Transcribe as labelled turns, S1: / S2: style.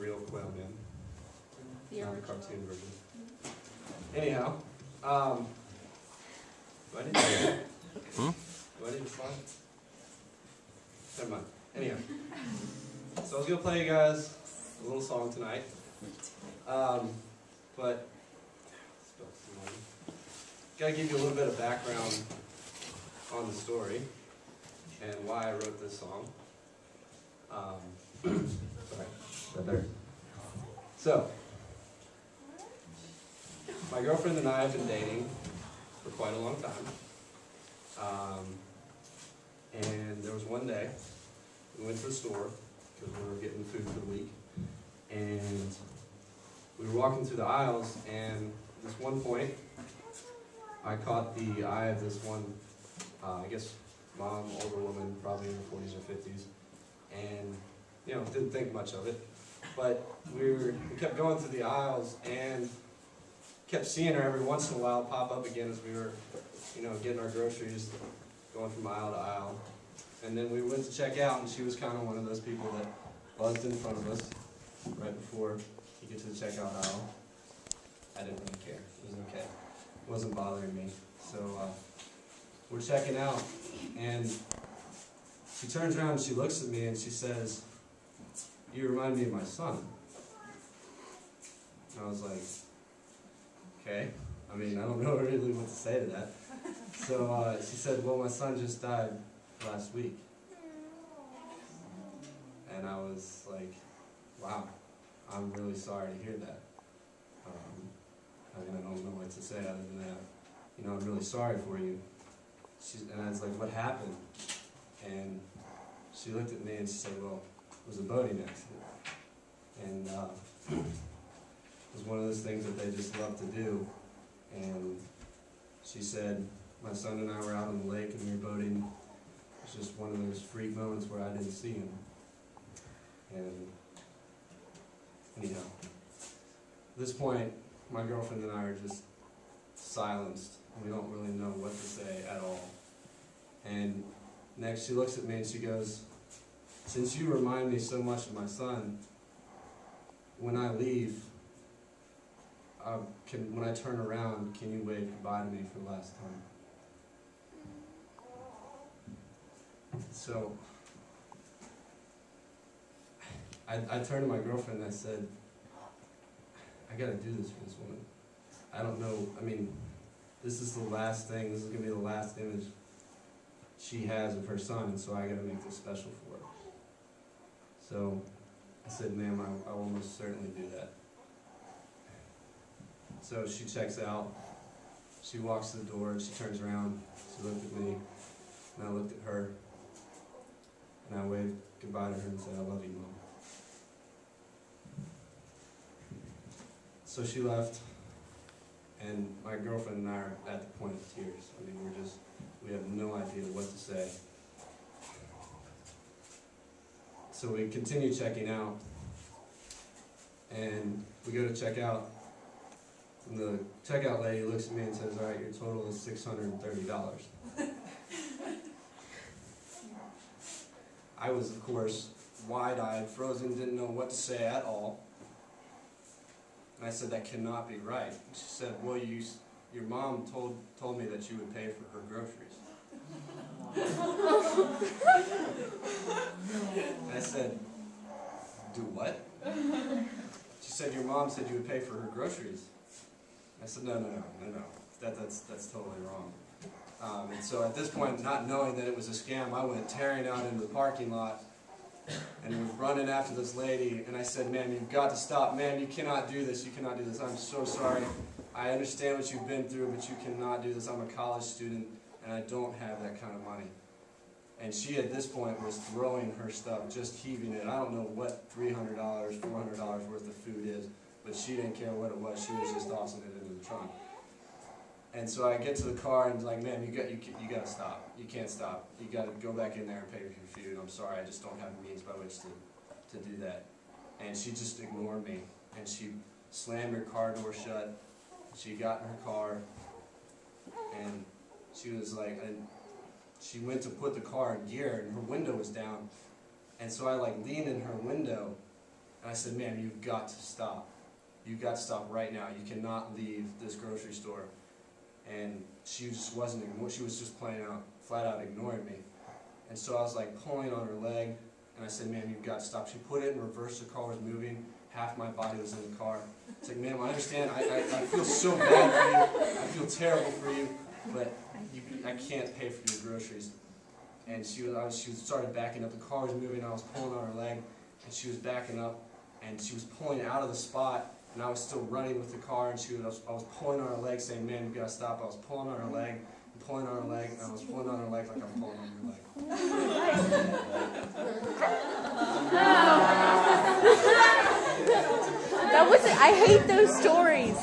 S1: real Quailman, not the cartoon version. Anyhow, do I need to do I need to slide? Never mind. Anyhow, so I was gonna play you guys a little song tonight, but gotta give you a little bit of background on the story and why I wrote this song. Sorry, right there. So, my girlfriend and I have been dating for quite a long time. And there was one day, we went to the store, because we were getting food for the week, and we were walking through the aisles, and at this one point, I caught the eye of this one, I guess, mom, older woman, probably in her 40s or 50s, and, you know, didn't think much of it, but we kept going through the aisles, and kept seeing her every once in a while pop up again as we were, you know, getting our groceries, going from aisle to aisle. And then we went to check out, and she was kind of one of those people that buzzed in front of us right before you get to the checkout aisle. I didn't really care. It was okay. It wasn't bothering me. So we're checking out, and she turns around and she looks at me and she says, "You remind me of my son." And I was like, okay. I mean, I don't know really what to say to that. So she said, "Well, my son just died last week." And I was like, wow, I'm really sorry to hear that. I mean, I don't know what to say other than that. You know, I'm really sorry for you. And I was like, what happened? And she looked at me and she said, well, it was a boating accident. And it was one of those things that they just love to do. And she said, my son and I were out on the lake and we were boating. It was just one of those freak moments where I didn't see him. And anyhow, at this point, my girlfriend and I are just silenced. We don't really know what to say at all. And next she looks at me and she goes, "Since you remind me so much of my son, when I leave, when I turn around, can you wave goodbye to me for the last time?" So I turned to my girlfriend and I said, I gotta do this for this woman. I don't know, I mean, this is the last thing, this is gonna be the last image she has of her son, and so I gotta make this special for her. So I said, ma'am, I will most certainly do that. So she checks out, she walks to the door, she turns around, she looked at me, and I looked at her, and I waved goodbye to her and said, I love you, Mom. So she left, and my girlfriend and I are at the point of tears. I mean, we have no idea what to say. So we continue checking out, and we go to check out, and the checkout lady looks at me and says, all right, your total is $630. I was, of course, wide-eyed, frozen, didn't know what to say at all. And I said, that cannot be right. She said, well, your mom told me that you would pay for her groceries. And I said, do what? She said, your mom said you would pay for her groceries. I said, no. That's totally wrong. And so at this point, not knowing that it was a scam, I went tearing out into the parking lot and was running after this lady, and I said, ma'am, you've got to stop. Ma'am, you cannot do this. You cannot do this. I'm so sorry. I understand what you've been through, but you cannot do this. I'm a college student, and I don't have that kind of money. And she, at this point, was throwing her stuff, just heaving it. I don't know what $300, $400 worth of food is, but she didn't care what it was. She was just tossing it into the trunk. And so I get to the car and like, ma'am, you got to stop. You can't stop. You got to go back in there and pay for your food. I'm sorry, I just don't have the means by which to do that. And she just ignored me. And she slammed her car door shut. She got in her car, and she was like, she went to put the car in gear, and her window was down. And so I like leaned in her window, And I said, ma'am, you've got to stop. You've got to stop right now. You cannot leave this grocery store. And she just wasn't ignoring, she was just flat out ignoring me. And so I was like pulling on her leg, and I said, ma'am, you've got to stop. She put it in reverse, the car was moving, half my body was in the car. It's like, ma'am, I understand, I feel so bad for you, I feel terrible for you, but I can't pay for your groceries. And she started backing up, the car was moving, I was pulling on her leg, and she was backing up, and she was pulling out of the spot, and I was still running with the car, and I was pulling on her leg, saying, "Man, you gotta stop." I was pulling on her leg, and pulling on her leg, and I was pulling on her leg like I'm pulling on your leg.
S2: That wasn't. I hate those stories.